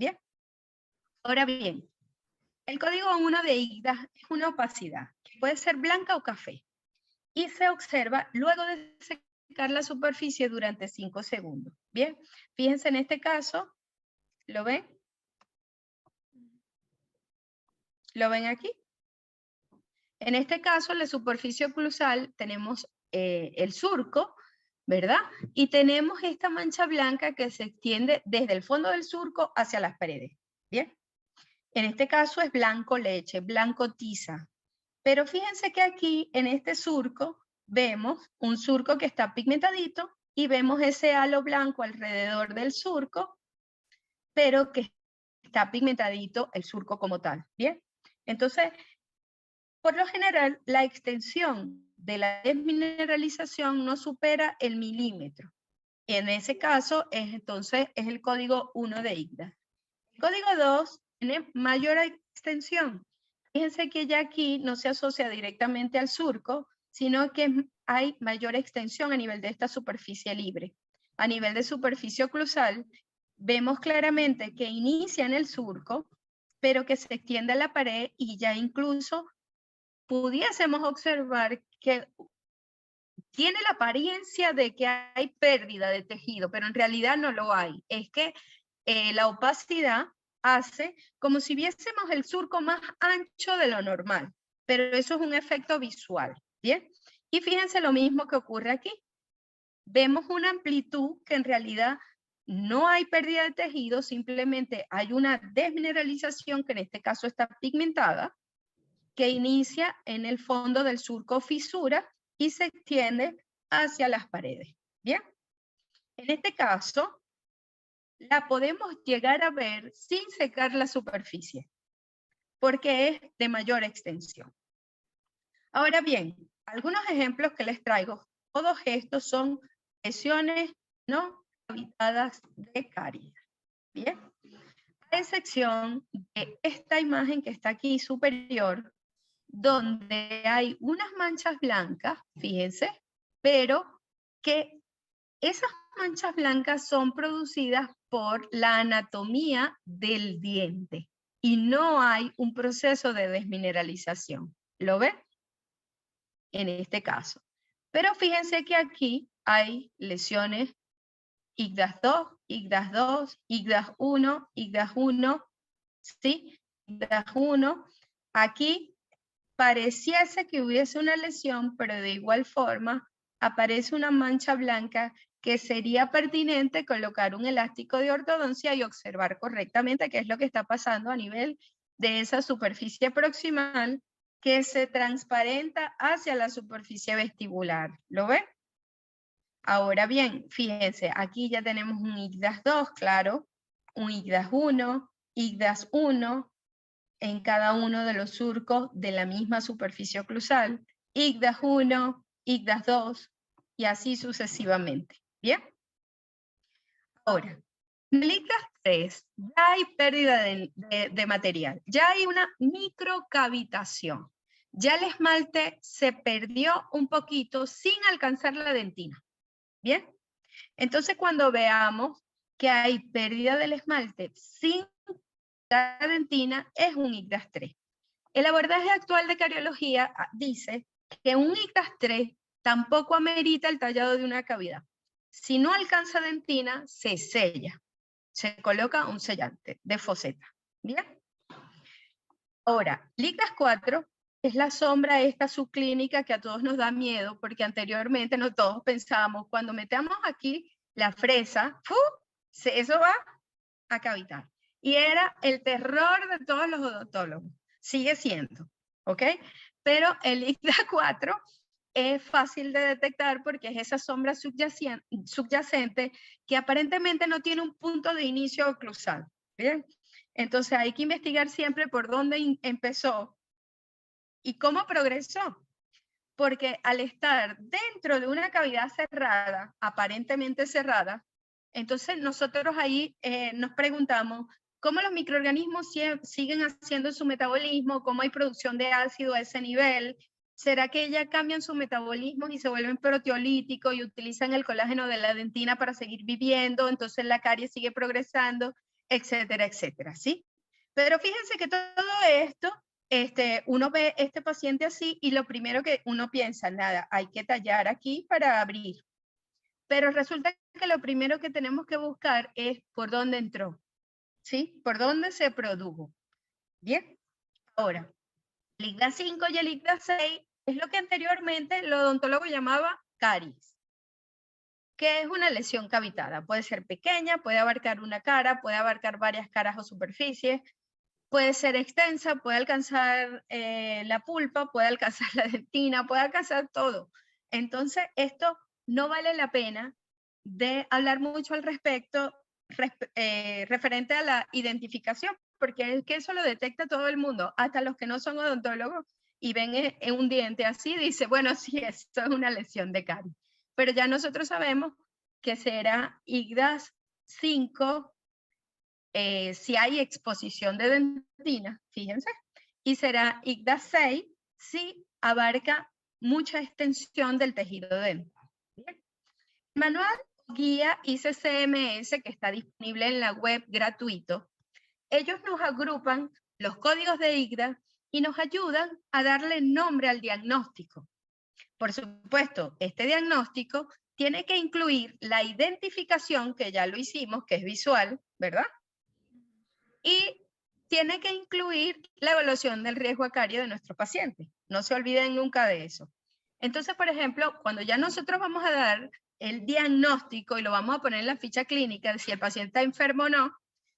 Bien. Ahora bien, el código 1 de IGDA es una opacidad, que puede ser blanca o café, y se observa luego de secar la superficie durante 5 segundos. Bien, fíjense en este caso, ¿lo ven? ¿Lo ven aquí? En este caso, la superficie oclusal tenemos el surco, ¿verdad? Y tenemos esta mancha blanca que se extiende desde el fondo del surco hacia las paredes. Bien. En este caso es blanco leche, blanco tiza. Pero fíjense que aquí, en este surco, vemos un surco que está pigmentadito y vemos ese halo blanco alrededor del surco, pero que está pigmentadito el surco como tal. Bien. Entonces, por lo general, la extensión de la desmineralización no supera el milímetro. Y en ese caso, entonces, es el código 1 de IGDA. El código 2 tiene mayor extensión. Fíjense que ya aquí no se asocia directamente al surco, sino que hay mayor extensión a nivel de esta superficie libre. A nivel de superficie oclusal, vemos claramente que inicia en el surco, pero que se extiende a la pared y ya incluso pudiésemos observar que tiene la apariencia de que hay pérdida de tejido, pero en realidad no lo hay. Es que la opacidad hace como si viésemos el surco más ancho de lo normal, pero eso es un efecto visual, ¿bien? Y fíjense lo mismo que ocurre aquí. Vemos una amplitud que en realidad no hay pérdida de tejido, simplemente hay una desmineralización que en este caso está pigmentada, que inicia en el fondo del surco fisura y se extiende hacia las paredes. Bien, en este caso la podemos llegar a ver sin secar la superficie, porque es de mayor extensión. Ahora bien, algunos ejemplos que les traigo, todos estos son lesiones no habitadas de caries. Bien, a excepción de esta imagen que está aquí superior, donde hay unas manchas blancas, fíjense, pero que esas manchas blancas son producidas por la anatomía del diente y no hay un proceso de desmineralización. ¿Lo ven? En este caso. Pero fíjense que aquí hay lesiones IGDAS 2, IGDAS 2, IGDAS 1, IGDAS 1, ¿sí? IGDAS 1. Aquí pareciese que hubiese una lesión, pero de igual forma aparece una mancha blanca que sería pertinente colocar un elástico de ortodoncia y observar correctamente qué es lo que está pasando a nivel de esa superficie proximal que se transparenta hacia la superficie vestibular. ¿Lo ven? Ahora bien, fíjense, aquí ya tenemos un IGDAS 2, claro, un IGDAS 1, IGDAS 1, en cada uno de los surcos de la misma superficie oclusal, IGDAS 1, IGDAS 2 y así sucesivamente. ¿Bien? Ahora, en el IGDAS 3 ya hay pérdida de material, ya hay una microcavitación, ya el esmalte se perdió un poquito sin alcanzar la dentina. ¿Bien? Entonces cuando veamos que hay pérdida del esmalte sin la dentina, es un IGDAS 3. El abordaje actual de cariología dice que un IGDAS 3 tampoco amerita el tallado de una cavidad. Si no alcanza dentina, se sella. Se coloca un sellante de foseta. ¿Bien? Ahora, el IGDAS 4 es la sombra esta subclínica que a todos nos da miedo, porque anteriormente no todos pensábamos, cuando metamos aquí la fresa, eso va a cavitar. Y era el terror de todos los odontólogos. Sigue siendo, ¿ok? Pero el IGDAS 4 es fácil de detectar porque es esa sombra subyacente que aparentemente no tiene un punto de inicio oclusal. ¿Bien? Entonces hay que investigar siempre por dónde empezó y cómo progresó. Porque al estar dentro de una cavidad cerrada, aparentemente cerrada, entonces nosotros ahí nos preguntamos cómo los microorganismos siguen haciendo su metabolismo, cómo hay producción de ácido a ese nivel. ¿Será que ya cambian su metabolismo y se vuelven proteolíticos y utilizan el colágeno de la dentina para seguir viviendo? Entonces la caries sigue progresando. etcétera, etcétera, ¿sí? Pero fíjense que todo esto, uno ve este paciente así y lo primero que uno piensa, nada, hay que tallar aquí para abrir. Pero resulta que lo primero que tenemos que buscar es por dónde entró, ¿sí? Por dónde se produjo. Bien, ahora, el IGDA 5 y el IGDA 6 es lo que anteriormente el odontólogo llamaba caries, que es una lesión cavitada. Puede ser pequeña, puede abarcar una cara, puede abarcar varias caras o superficies, puede ser extensa, puede alcanzar la pulpa, puede alcanzar la dentina, puede alcanzar todo. Entonces, esto no vale la pena de hablar mucho al respecto referente a la identificación, porque es que eso lo detecta todo el mundo, hasta los que no son odontólogos y ven en un diente así, dice, bueno, sí, esto es una lesión de caries. Pero ya nosotros sabemos que será IGDAS 5, si hay exposición de dentina, fíjense, y será IGDAS 6 si abarca mucha extensión del tejido dental. Bien. El manual guía ICCMS, que está disponible en la web gratuito, ellos nos agrupan los códigos de IGDA y nos ayudan a darle nombre al diagnóstico. Por supuesto, este diagnóstico tiene que incluir la identificación, que ya lo hicimos, que es visual, ¿verdad? Y tiene que incluir la evaluación del riesgo acario de nuestro paciente. No se olviden nunca de eso. Entonces, por ejemplo, cuando ya nosotros vamos a dar el diagnóstico y lo vamos a poner en la ficha clínica, si el paciente está enfermo o no,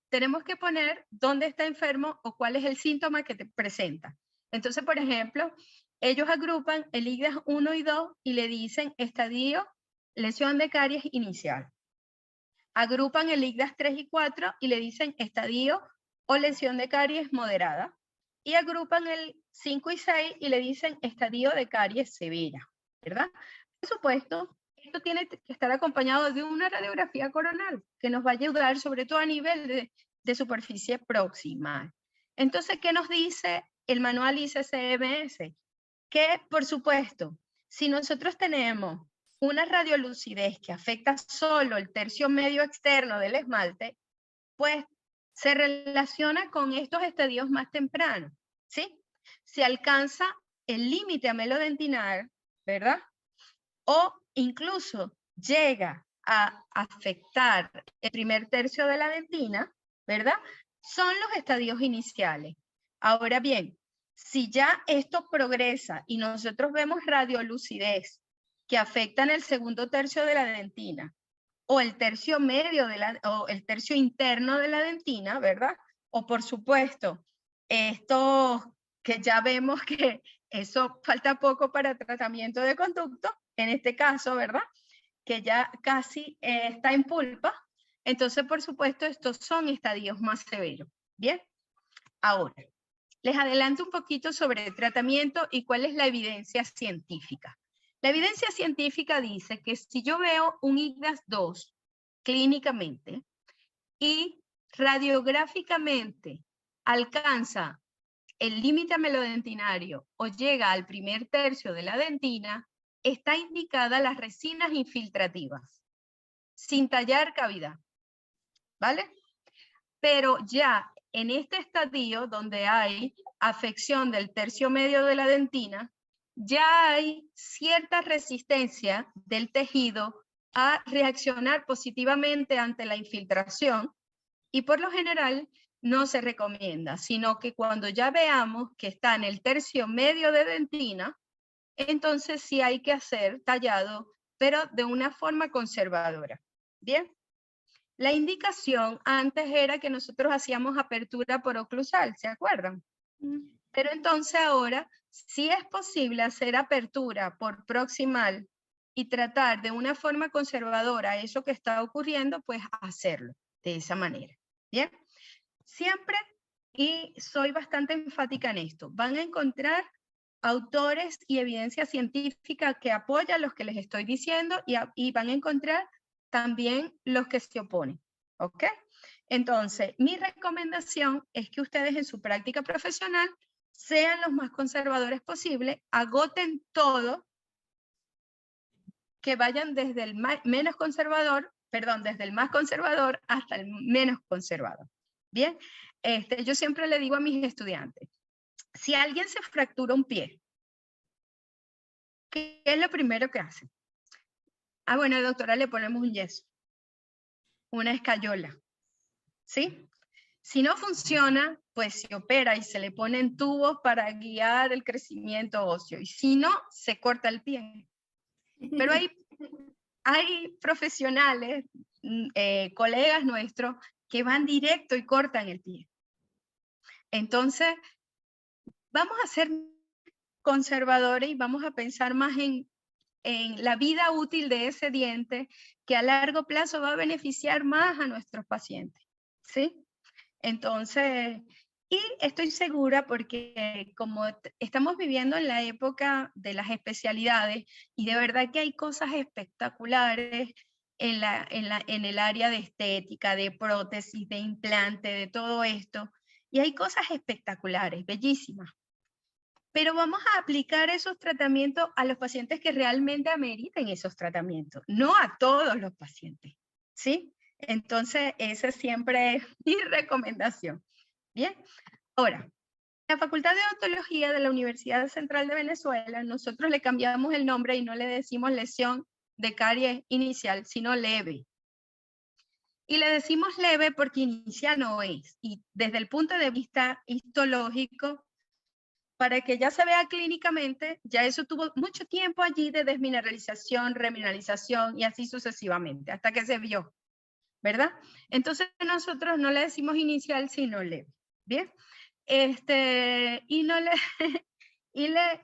tenemos que poner dónde está enfermo o cuál es el síntoma que te presenta. Entonces, por ejemplo, ellos agrupan el IGDAS 1 y 2 y le dicen estadio, lesión de caries inicial. Agrupan el IGDAS 3 y 4 y le dicen estadio o lesión de caries moderada. Y agrupan el 5 y 6 y le dicen estadio de caries severa, ¿verdad? Por supuesto, esto tiene que estar acompañado de una radiografía coronal que nos va a ayudar sobre todo a nivel de superficie proximal. Entonces, ¿qué nos dice el manual ICCMS? Que, por supuesto, si nosotros tenemos una radiolucidez que afecta solo el tercio medio externo del esmalte, pues se relaciona con estos estadios más tempranos, ¿sí? Se alcanza el límite amelodentinar, ¿verdad? O incluso llega a afectar el primer tercio de la dentina, ¿verdad? Son los estadios iniciales. Ahora bien, si ya esto progresa y nosotros vemos radiolucidez que afectan el segundo tercio de la dentina, o el tercio medio o el tercio interno de la dentina, ¿verdad? O por supuesto, esto que ya vemos que eso falta poco para tratamiento de conducto, en este caso, ¿verdad? Que ya casi está en pulpa. Entonces, por supuesto, estos son estadios más severos. Bien, ahora, les adelanto un poquito sobre el tratamiento y cuál es la evidencia científica. La evidencia científica dice que si yo veo un IGDAS 2 clínicamente y radiográficamente alcanza el límite amelodentinario o llega al primer tercio de la dentina, está indicada las resinas infiltrativas, sin tallar cavidad, ¿vale? Pero ya en este estadio donde hay afección del tercio medio de la dentina, ya hay cierta resistencia del tejido a reaccionar positivamente ante la infiltración y por lo general no se recomienda, sino que cuando ya veamos que está en el tercio medio de dentina, entonces sí hay que hacer tallado, pero de una forma conservadora. Bien. La indicación antes era que nosotros hacíamos apertura por oclusal, ¿se acuerdan? Pero entonces ahora sí es posible hacer apertura por proximal y tratar de una forma conservadora eso que está ocurriendo, pues hacerlo de esa manera. Bien, siempre, y soy bastante enfática en esto, van a encontrar autores y evidencia científica que apoyan los que les estoy diciendo y van a encontrar también los que se oponen, ¿ok? Entonces, mi recomendación es que ustedes en su práctica profesional sean los más conservadores posible, agoten todo, que vayan desde el menos conservador, perdón, desde el más conservador hasta el menos conservador, Bien, yo siempre le digo a mis estudiantes, si alguien se fractura un pie, ¿qué es lo primero que hace? Ah, bueno, doctora, le ponemos un yeso, una escayola, ¿sí? Si no funciona, pues se opera y se le ponen tubos para guiar el crecimiento óseo. Y si no, se corta el pie. Pero hay profesionales, colegas nuestros, que van directo y cortan el pie. Entonces, vamos a ser conservadores y vamos a pensar más en la vida útil de ese diente, que a largo plazo va a beneficiar más a nuestros pacientes, ¿sí? Entonces, y estoy segura porque como estamos viviendo en la época de las especialidades, y de verdad que hay cosas espectaculares en el área de estética, de prótesis, de implante, de todo esto, y hay cosas espectaculares, bellísimas. Pero vamos a aplicar esos tratamientos a los pacientes que realmente ameriten esos tratamientos, no a todos los pacientes, ¿sí? Entonces, esa siempre es mi recomendación. Bien, ahora, en la Facultad de Odontología de la Universidad Central de Venezuela, nosotros le cambiamos el nombre y no le decimos lesión de caries inicial, sino leve. Y le decimos leve porque inicial no es. Y desde el punto de vista histológico, para que ya se vea clínicamente, ya eso tuvo mucho tiempo allí de desmineralización, remineralización y así sucesivamente, hasta que se vio, ¿verdad? Entonces nosotros no le decimos inicial, sino leve, ¿bien? Y no le,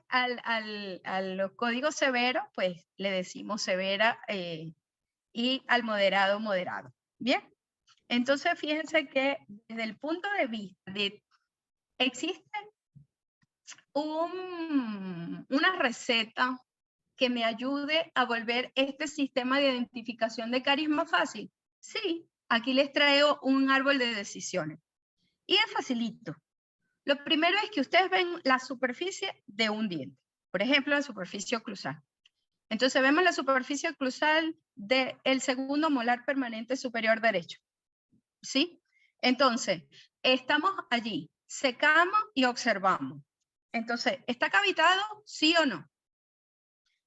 a los códigos severos, pues le decimos severa y al moderado, moderado, ¿bien? Entonces fíjense que desde el punto de vista de, existe una receta que me ayude a volver este sistema de identificación de caries más fácil. Sí, aquí les traigo un árbol de decisiones. Y es facilito. Lo primero es que ustedes ven la superficie de un diente. Por ejemplo, la superficie oclusal. Entonces vemos la superficie oclusal del segundo molar permanente superior derecho. ¿Sí? Entonces, estamos allí, secamos y observamos. Entonces, ¿está cavitado? ¿Sí o no?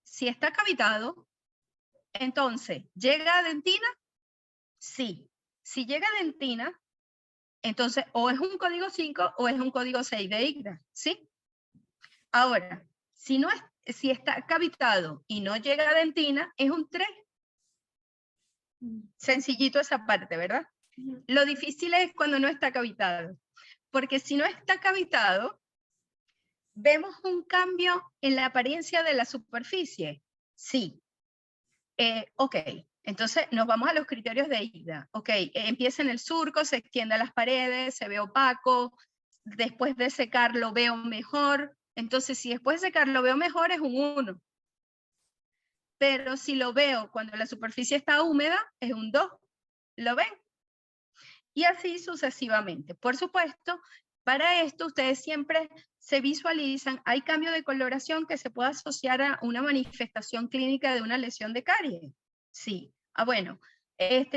Si está cavitado, entonces, ¿llega a dentina? Sí. Si llega a dentina, entonces o es un código 5 o es un código 6 de IGDA, ¿sí? Ahora, si está cavitado y no llega a dentina, es un 3. Sencillito esa parte, ¿verdad? Lo difícil es cuando no está cavitado, porque si no está cavitado, ¿vemos un cambio en la apariencia de la superficie? Sí. Ok, entonces nos vamos a los criterios de IGDA. Ok, empieza en el surco, se extiende a las paredes, se ve opaco, después de secar lo veo mejor. Entonces, si después de secar lo veo mejor, es un 1. Pero si lo veo cuando la superficie está húmeda, es un 2. ¿Lo ven? Y así sucesivamente. Por supuesto, para esto ustedes siempre se visualizan, hay cambio de coloración que se puede asociar a una manifestación clínica de una lesión de caries. Sí. Ah, bueno,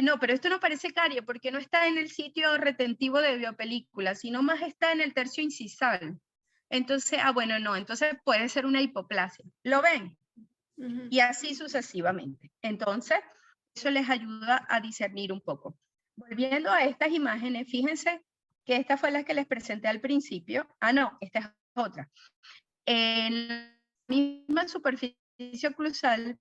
no, pero esto no parece carie porque no está en el sitio retentivo de biopelícula, sino más está en el tercio incisal. Entonces, bueno, no, entonces puede ser una hipoplasia. ¿Lo ven? Y así sucesivamente. Entonces, eso les ayuda a discernir un poco. Volviendo a estas imágenes, fíjense que esta fue la que les presenté al principio. Ah, no, esta es otra. En la misma superficie oclusal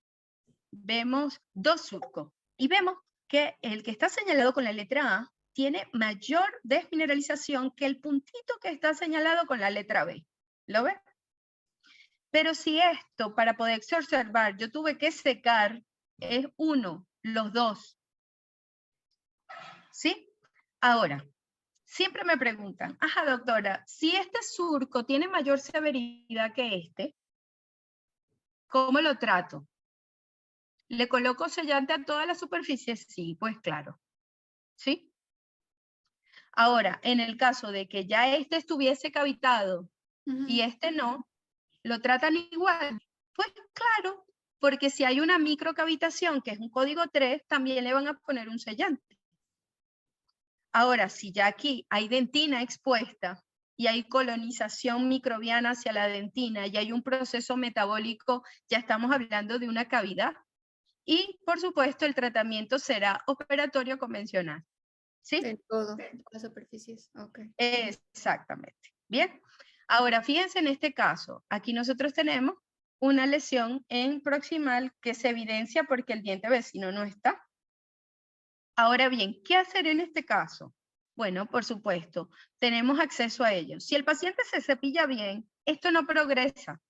vemos dos surcos y vemos que el que está señalado con la letra A tiene mayor desmineralización que el puntito que está señalado con la letra B. ¿Lo ven? Pero si esto, para poderse observar, yo tuve que secar, es 1, los dos. ¿Sí? Ahora, siempre me preguntan, ajá, doctora, si este surco tiene mayor severidad que este, ¿cómo lo trato? ¿Le coloco sellante a toda la superficie? Sí, pues claro. ¿Sí? Ahora, en el caso de que ya este estuviese cavitado y este no, ¿lo tratan igual? Pues claro, porque si hay una microcavitación, que es un código 3, también le van a poner un sellante. Ahora, si ya aquí hay dentina expuesta y hay colonización microbiana hacia la dentina y hay un proceso metabólico, ya estamos hablando de una cavidad. Y, por supuesto, el tratamiento será operatorio convencional. ¿Sí? En todas las superficies. Ok. Exactamente. Bien. Ahora, fíjense en este caso. Aquí nosotros tenemos una lesión en proximal que se evidencia porque el diente vecino no está. Ahora bien, ¿qué hacer en este caso? Bueno, por supuesto, tenemos acceso a ello. Si el paciente se cepilla bien, esto no progresa,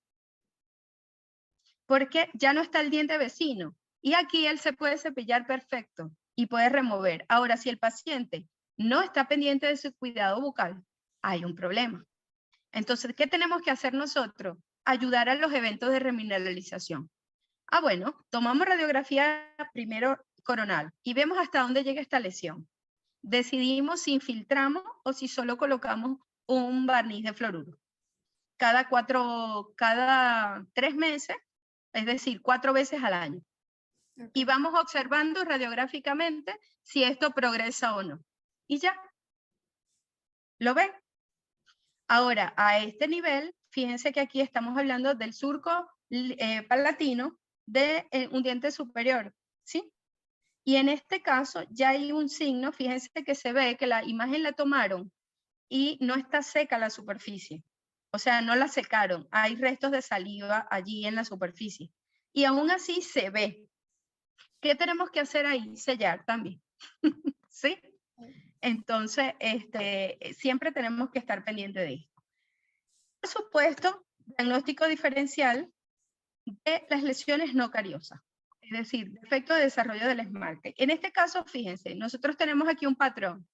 porque ya no está el diente vecino. Y aquí él se puede cepillar perfecto y puede remover. Ahora, si el paciente no está pendiente de su cuidado bucal, hay un problema. Entonces, ¿qué tenemos que hacer nosotros? Ayudar a los eventos de remineralización. Ah, bueno, tomamos radiografía primero coronal y vemos hasta dónde llega esta lesión. Decidimos si infiltramos o si solo colocamos un barniz de fluoruro. Cada 3 meses, es decir, 4 veces al año. Okay. Y vamos observando radiográficamente si esto progresa o no. Y ya. ¿Lo ven? Ahora, a este nivel, fíjense que aquí estamos hablando del surco palatino de un diente superior, ¿sí? Y en este caso ya hay un signo, fíjense que se ve que la imagen la tomaron y no está seca la superficie. O sea, no la secaron, hay restos de saliva allí en la superficie. Y aún así se ve. ¿Qué tenemos que hacer ahí? Sellar también. ¿Sí? Entonces, siempre tenemos que estar pendientes de esto. Por supuesto, diagnóstico diferencial de las lesiones no cariosas, es decir, defecto de desarrollo del esmalte. En este caso, fíjense, nosotros tenemos aquí un patrón.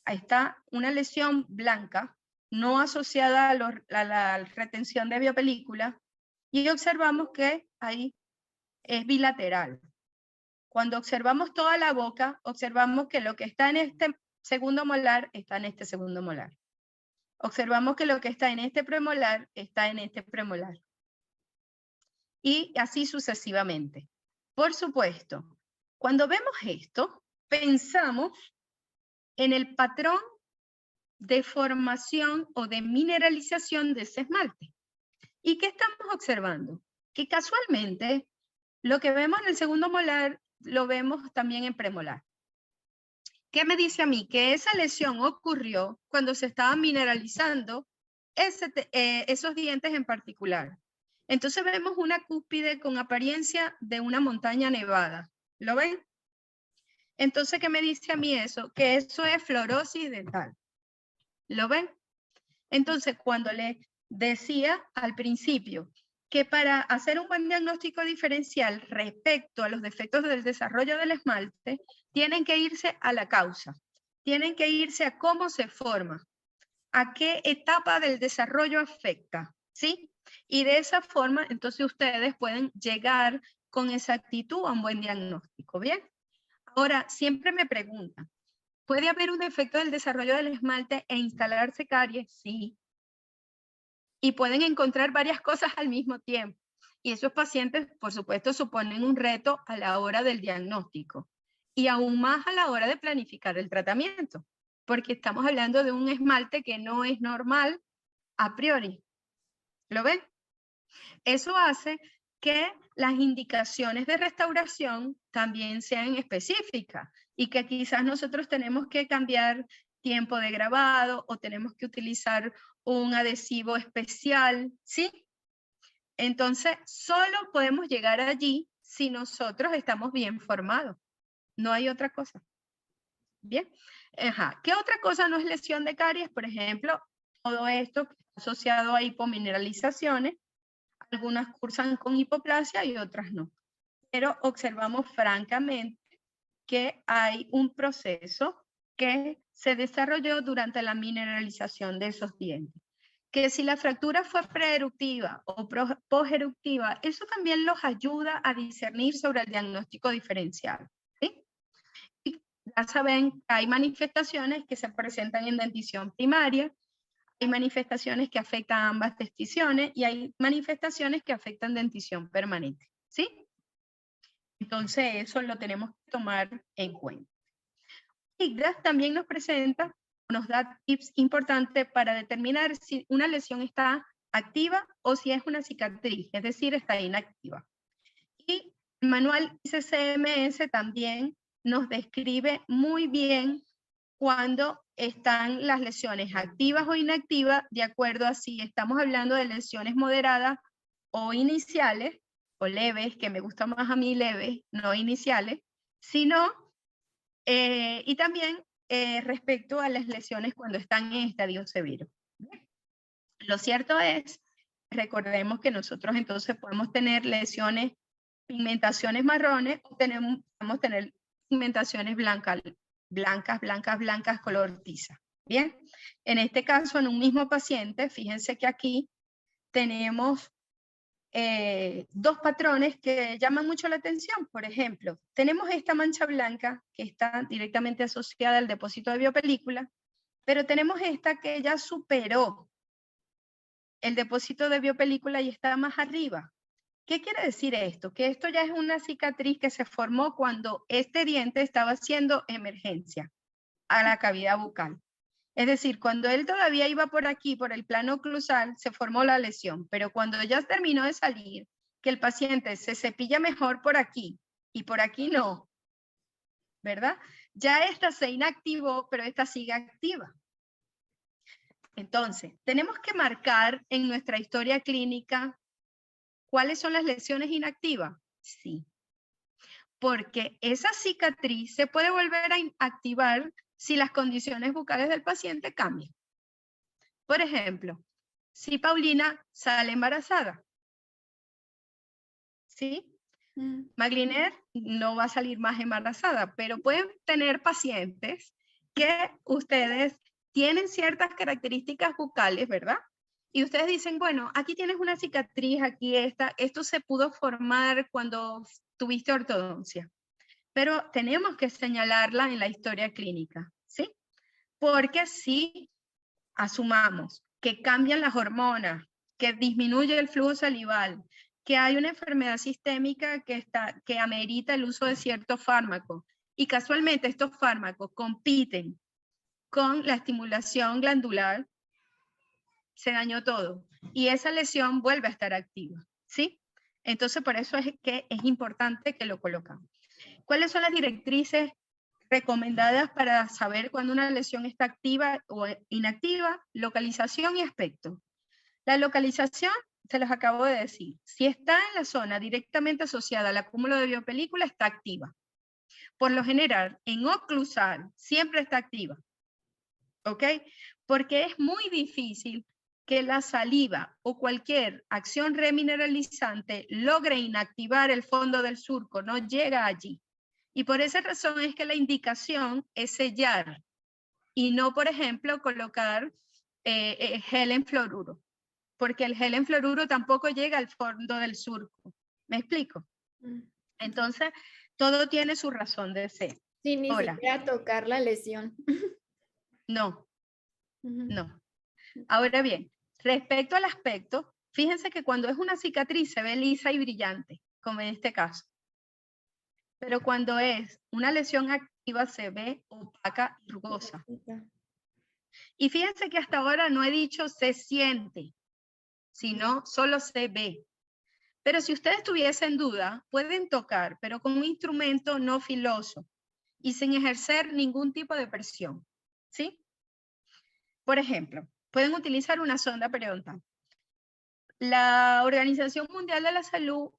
Ahí está una lesión blanca, no asociada a la retención de biopelícula, y observamos que ahí es bilateral. Cuando observamos toda la boca, observamos que lo que está en este segundo molar está en este segundo molar. Observamos que lo que está en este premolar está en este premolar. Y así sucesivamente. Por supuesto, cuando vemos esto, pensamos en el patrón de formación o de mineralización de ese esmalte. ¿Y qué estamos observando? Que casualmente lo que vemos en el segundo molar lo vemos también en premolar. ¿Qué me dice a mí? Que esa lesión ocurrió cuando se estaban mineralizando esos dientes en particular. Entonces vemos una cúspide con apariencia de una montaña nevada. ¿Lo ven? Entonces, ¿qué me dice a mí eso? Que eso es fluorosis dental. ¿Lo ven? Entonces, cuando le decía al principio que para hacer un buen diagnóstico diferencial respecto a los defectos del desarrollo del esmalte, tienen que irse a la causa, tienen que irse a cómo se forma, a qué etapa del desarrollo afecta, ¿sí? Y de esa forma, entonces ustedes pueden llegar con exactitud a un buen diagnóstico, ¿bien? Ahora, siempre me preguntan, ¿puede haber un defecto del desarrollo del esmalte e instalarse caries? Sí. Y pueden encontrar varias cosas al mismo tiempo. Y esos pacientes, por supuesto, suponen un reto a la hora del diagnóstico y aún más a la hora de planificar el tratamiento, porque estamos hablando de un esmalte que no es normal a priori. ¿Lo ven? Eso hace que las indicaciones de restauración también sean específicas y que quizás nosotros tenemos que cambiar tiempo de grabado o tenemos que utilizar un adhesivo especial, ¿sí? Entonces, solo podemos llegar allí si nosotros estamos bien formados. No hay otra cosa. Bien. Ajá. ¿Qué otra cosa no es lesión de caries? Por ejemplo, todo esto asociado a hipomineralizaciones. Algunas cursan con hipoplasia y otras no. Pero observamos francamente que hay un proceso que se desarrolló durante la mineralización de esos dientes. Que si la fractura fue preeruptiva o poseruptiva, eso también los ayuda a discernir sobre el diagnóstico diferencial. ¿Sí? Y ya saben, hay manifestaciones que se presentan en dentición primaria, hay manifestaciones que afectan ambas denticiones y hay manifestaciones que afectan dentición permanente. ¿Sí? Entonces eso lo tenemos que tomar en cuenta. IGDAS también nos da tips importantes para determinar si una lesión está activa o si es una cicatriz, es decir, está inactiva. Y el manual ICCMS también nos describe muy bien cuando están las lesiones activas o inactivas, de acuerdo a si estamos hablando de lesiones moderadas o iniciales, o leves, que me gusta más a mí leves, no iniciales, sino, y también respecto a las lesiones cuando están en estadio severo. Lo cierto es, recordemos que nosotros entonces podemos tener lesiones, pigmentaciones marrones, o podemos tener pigmentaciones blancas, color tiza. Bien, en este caso, en un mismo paciente, fíjense que aquí tenemos dos patrones que llaman mucho la atención. Por ejemplo, tenemos esta mancha blanca que está directamente asociada al depósito de biopelícula, pero tenemos esta que ya superó el depósito de biopelícula y está más arriba. ¿Qué quiere decir esto? Que esto ya es una cicatriz que se formó cuando este diente estaba haciendo emergencia a la cavidad bucal. Es decir, cuando él todavía iba por aquí, por el plano oclusal, se formó la lesión, pero cuando ya terminó de salir, que el paciente se cepilla mejor por aquí y por aquí no, ¿verdad? Ya esta se inactivó, pero esta sigue activa. Entonces, tenemos que marcar en nuestra historia clínica cuáles son las lesiones inactivas. Sí, porque esa cicatriz se puede volver a activar si las condiciones bucales del paciente cambian. Por ejemplo, si Paulina sale embarazada, ¿sí? Magliner no va a salir más embarazada, pero pueden tener pacientes que ustedes tienen ciertas características bucales, ¿verdad? Y ustedes dicen, bueno, aquí tienes una cicatriz, aquí esto se pudo formar cuando tuviste ortodoncia, pero tenemos que señalarla en la historia clínica, ¿sí? Porque si asumamos que cambian las hormonas, que disminuye el flujo salival, que hay una enfermedad sistémica que amerita el uso de ciertos fármacos, y casualmente estos fármacos compiten con la estimulación glandular, se dañó todo, y esa lesión vuelve a estar activa, ¿sí? Entonces, por eso es que es importante que lo colocamos. ¿Cuáles son las directrices recomendadas para saber cuando una lesión está activa o inactiva? Localización y aspecto. La localización, se los acabo de decir, si está en la zona directamente asociada al acúmulo de biopelícula, está activa. Por lo general, en oclusal siempre está activa, ¿ok? Porque es muy difícil que la saliva o cualquier acción remineralizante logre inactivar el fondo del surco, no llega allí. Y por esa razón es que la indicación es sellar y no, por ejemplo, colocar gel en fluoruro, porque el gel en fluoruro tampoco llega al fondo del surco. ¿Me explico? Entonces, todo tiene su razón de ser. Sí, ni Ahora, siquiera tocar la lesión. no, no. Ahora bien, respecto al aspecto, fíjense que cuando es una cicatriz se ve lisa y brillante, como en este caso. Pero cuando es una lesión activa se ve opaca y rugosa. Y fíjense que hasta ahora no he dicho se siente, sino solo se ve. Pero si ustedes tuviesen duda, pueden tocar, pero con un instrumento no filoso y sin ejercer ningún tipo de presión, ¿sí? Por ejemplo, pueden utilizar una sonda periodontal. La Organización Mundial de la Salud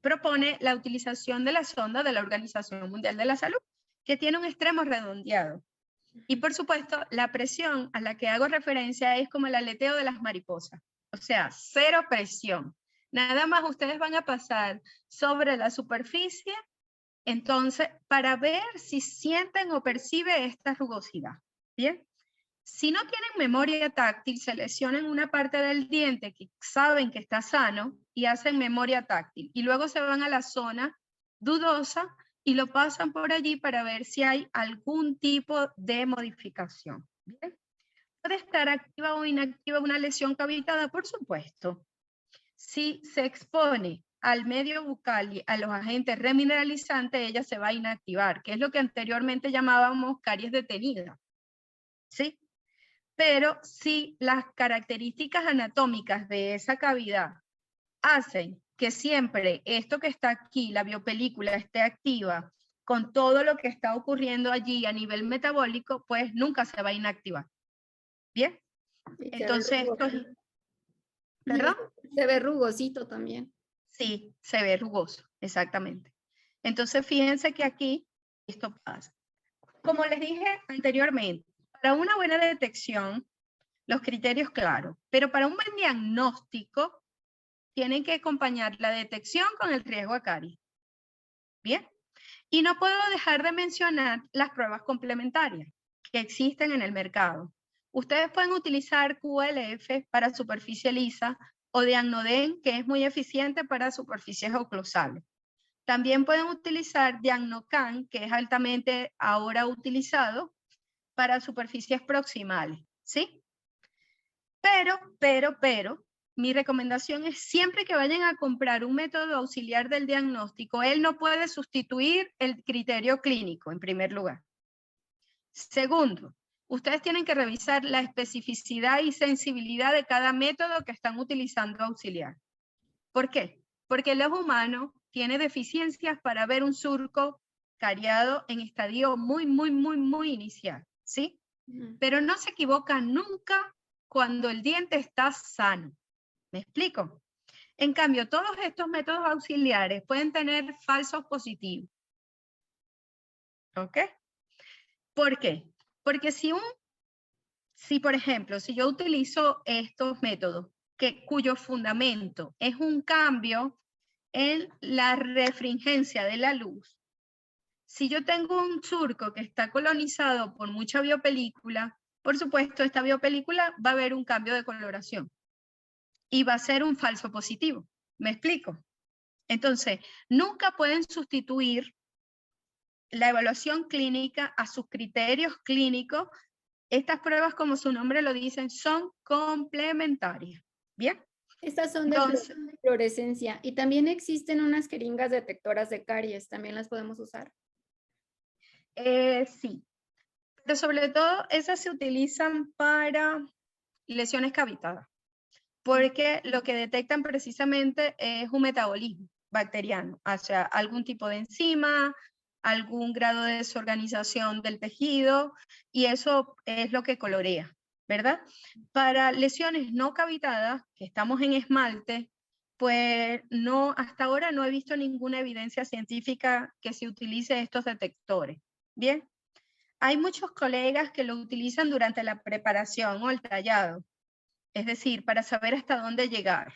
propone la utilización de la sonda de la Organización Mundial de la Salud, que tiene un extremo redondeado. Y por supuesto, la presión a la que hago referencia es como el aleteo de las mariposas. O sea, cero presión. Nada más ustedes van a pasar sobre la superficie, entonces, para ver si sienten o perciben esta rugosidad. ¿Bien? Si no tienen memoria táctil, seleccionan una parte del diente que saben que está sano y hacen memoria táctil. Y luego se van a la zona dudosa y lo pasan por allí para ver si hay algún tipo de modificación. ¿Bien? ¿Puede estar activa o inactiva una lesión cavitada? Por supuesto. Si se expone al medio bucal y a los agentes remineralizantes, ella se va a inactivar, que es lo que anteriormente llamábamos caries detenida, ¿sí? Pero si las características anatómicas de esa cavidad hacen que siempre esto que está aquí, la biopelícula, esté activa con todo lo que está ocurriendo allí a nivel metabólico, pues nunca se va a inactivar. ¿Bien? Y se ve Entonces, esto es... rugoso. ¿Perdón? Se ve rugosito también. Sí, se ve rugoso, exactamente. Entonces, fíjense que aquí esto pasa. Como les dije anteriormente, para una buena detección, los criterios claros, pero para un buen diagnóstico, tienen que acompañar la detección con el riesgo a caries. Bien. Y no puedo dejar de mencionar las pruebas complementarias que existen en el mercado. Ustedes pueden utilizar QLF para superficie lisa o Diagnoden, que es muy eficiente para superficies oclusales. También pueden utilizar Diagnocan, que es altamente ahora utilizado para superficies proximales, ¿sí? Pero, mi recomendación es siempre que vayan a comprar un método auxiliar del diagnóstico, él no puede sustituir el criterio clínico, en primer lugar. Segundo, ustedes tienen que revisar la especificidad y sensibilidad de cada método que están utilizando auxiliar. ¿Por qué? Porque el ojo humano tiene deficiencias para ver un surco cariado en estadio muy inicial, ¿sí? Pero no se equivoca nunca cuando el diente está sano. ¿Me explico? En cambio, todos estos métodos auxiliares pueden tener falsos positivos. ¿Ok? ¿Por qué? Porque si por ejemplo, si yo utilizo estos métodos cuyo fundamento es un cambio en la refringencia de la luz, si yo tengo un surco que está colonizado por mucha biopelícula, por supuesto, esta biopelícula va a haber un cambio de coloración y va a ser un falso positivo. ¿Me explico? Entonces, nunca pueden sustituir la evaluación clínica a sus criterios clínicos. Estas pruebas, como su nombre lo dicen, son complementarias. ¿Bien? Estas son de fluorescencia y también existen unas jeringas detectoras de caries, también las podemos usar. Sí, pero sobre todo esas se utilizan para lesiones cavitadas, porque lo que detectan precisamente es un metabolismo bacteriano, o sea, algún tipo de enzima, algún grado de desorganización del tejido, y eso es lo que colorea, ¿verdad? Para lesiones no cavitadas, que estamos en esmalte, pues no, hasta ahora no he visto ninguna evidencia científica que se utilice estos detectores. Bien, hay muchos colegas que lo utilizan durante la preparación o el tallado, es decir, para saber hasta dónde llegar.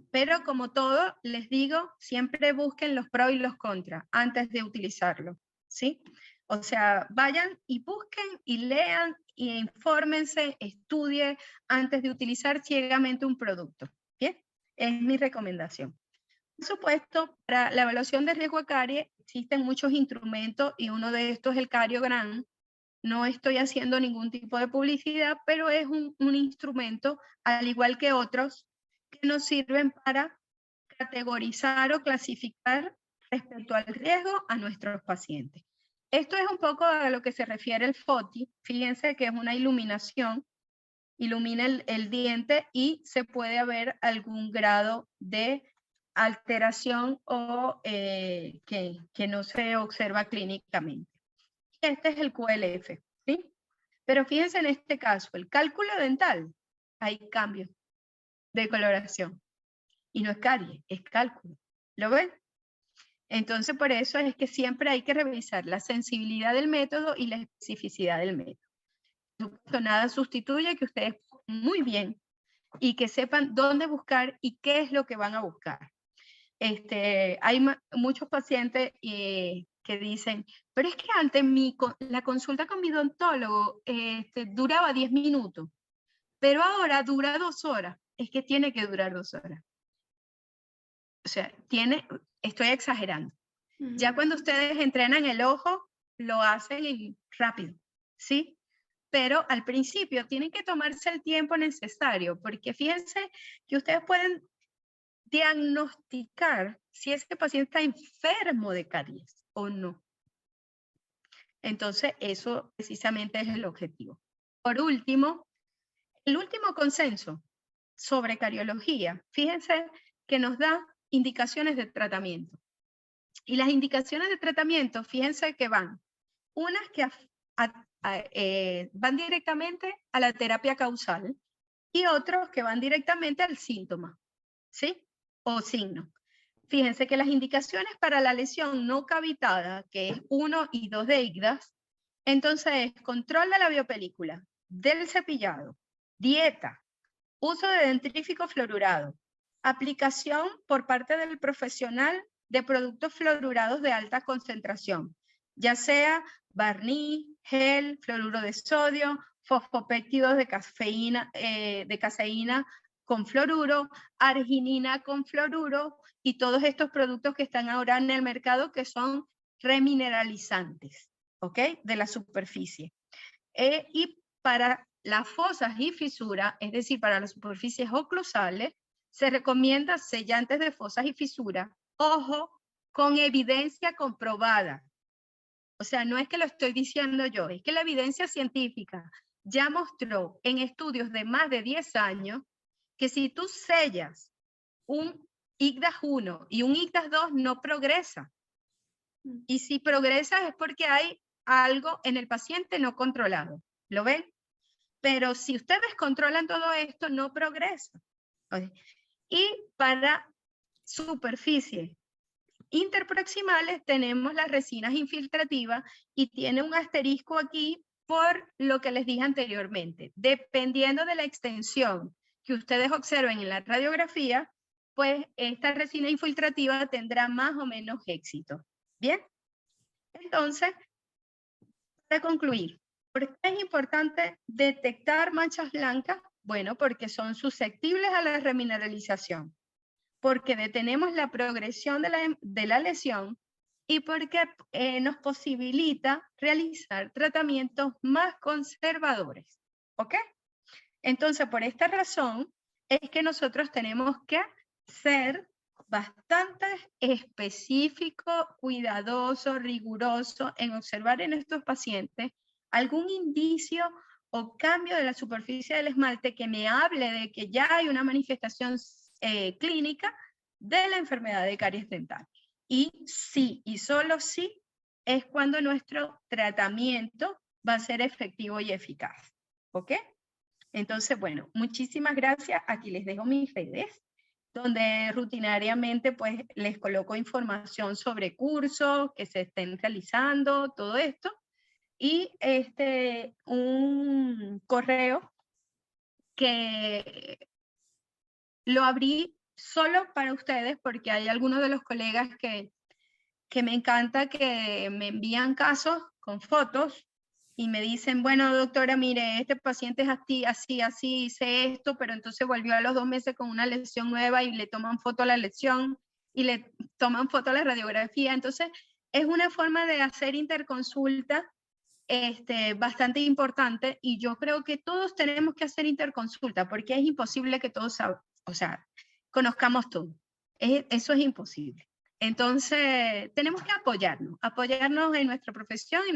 Pero como todo, les digo, siempre busquen los pros y los contras antes de utilizarlo, ¿sí? O sea, vayan y busquen y lean y infórmense, estudien antes de utilizar ciegamente un producto, ¿bien? Es mi recomendación. Por supuesto, para la evaluación de riesgo a caries existen muchos instrumentos y uno de estos es el Cariogram. No estoy haciendo ningún tipo de publicidad, pero es un instrumento, al igual que otros, que nos sirven para categorizar o clasificar respecto al riesgo a nuestros pacientes. Esto es un poco a lo que se refiere el FOTI. Fíjense que es una iluminación, ilumina el diente y se puede haber algún grado de alteración o que no se observa clínicamente. Este es el QLF, ¿sí? Pero fíjense en este caso, el cálculo dental, hay cambios de coloración. Y no es caries, es cálculo. ¿Lo ven? Entonces, por eso es que siempre hay que revisar la sensibilidad del método y la especificidad del método. Nada sustituye que ustedes muy bien y que sepan dónde buscar y qué es lo que van a buscar. Hay muchos pacientes que dicen, pero es que antes la consulta con mi odontólogo duraba 10 minutos, pero ahora dura 2 horas. Es que tiene que durar 2 horas. O sea, estoy exagerando. Ya cuando ustedes entrenan el ojo, lo hacen rápido, ¿sí? Pero al principio tienen que tomarse el tiempo necesario, porque fíjense que ustedes pueden diagnosticar si ese paciente está enfermo de caries o no. Entonces, eso precisamente es el objetivo. Por último, el último consenso sobre cariología, fíjense que nos da indicaciones de tratamiento. Y las indicaciones de tratamiento, fíjense que van, unas que van directamente a la terapia causal y otros que van directamente al síntoma, ¿sí? O signo. Fíjense que las indicaciones para la lesión no cavitada, que es 1 y 2 de IGDAS, entonces control de la biopelícula, del cepillado, dieta, uso de dentrífico fluorurado, aplicación por parte del profesional de productos fluorurados de alta concentración, ya sea barniz, gel, fluoruro de sodio, fosfopéptidos de caseína con fluoruro, arginina con fluoruro y todos estos productos que están ahora en el mercado que son remineralizantes, ¿ok? De la superficie. Y para las fosas y fisuras, es decir, para las superficies oclusales, se recomienda sellantes de fosas y fisuras, ojo, con evidencia comprobada. O sea, no es que lo estoy diciendo yo, es que la evidencia científica ya mostró en estudios de más de 10 años que si tú sellas un IGDAS 1 y un IGDAS 2 no progresa. Y si progresa es porque hay algo en el paciente no controlado. ¿Lo ven? Pero si ustedes controlan todo esto, no progresa. ¿Okay? Y para superficies interproximales tenemos las resinas infiltrativas y tiene un asterisco aquí por lo que les dije anteriormente. Dependiendo de la extensión que ustedes observen en la radiografía, pues esta resina infiltrativa tendrá más o menos éxito. ¿Bien? Entonces, para concluir, ¿por qué es importante detectar manchas blancas? Bueno, porque son susceptibles a la remineralización, porque detenemos la progresión de la lesión y porque nos posibilita realizar tratamientos más conservadores. ¿Ok? Entonces, por esta razón es que nosotros tenemos que ser bastante específico, cuidadoso, riguroso en observar en estos pacientes algún indicio o cambio de la superficie del esmalte que me hable de que ya hay una manifestación clínica de la enfermedad de caries dental. Y sí, y solo sí, es cuando nuestro tratamiento va a ser efectivo y eficaz. ¿Ok? Entonces, bueno, muchísimas gracias. Aquí les dejo mis redes, donde rutinariamente pues les coloco información sobre cursos que se estén realizando, todo esto. Y un correo que lo abrí solo para ustedes porque hay algunos de los colegas que me encanta que me envían casos con fotos y me dicen, bueno, doctora, mire, este paciente es así, así, así, hice esto, pero entonces volvió a los 2 meses con una lesión nueva y le toman foto a la lesión y le toman foto a la radiografía. Entonces, es una forma de hacer interconsulta bastante importante y yo creo que todos tenemos que hacer interconsulta porque es imposible que todos, conozcamos todo. Eso es imposible. Entonces, tenemos que apoyarnos en nuestra profesión y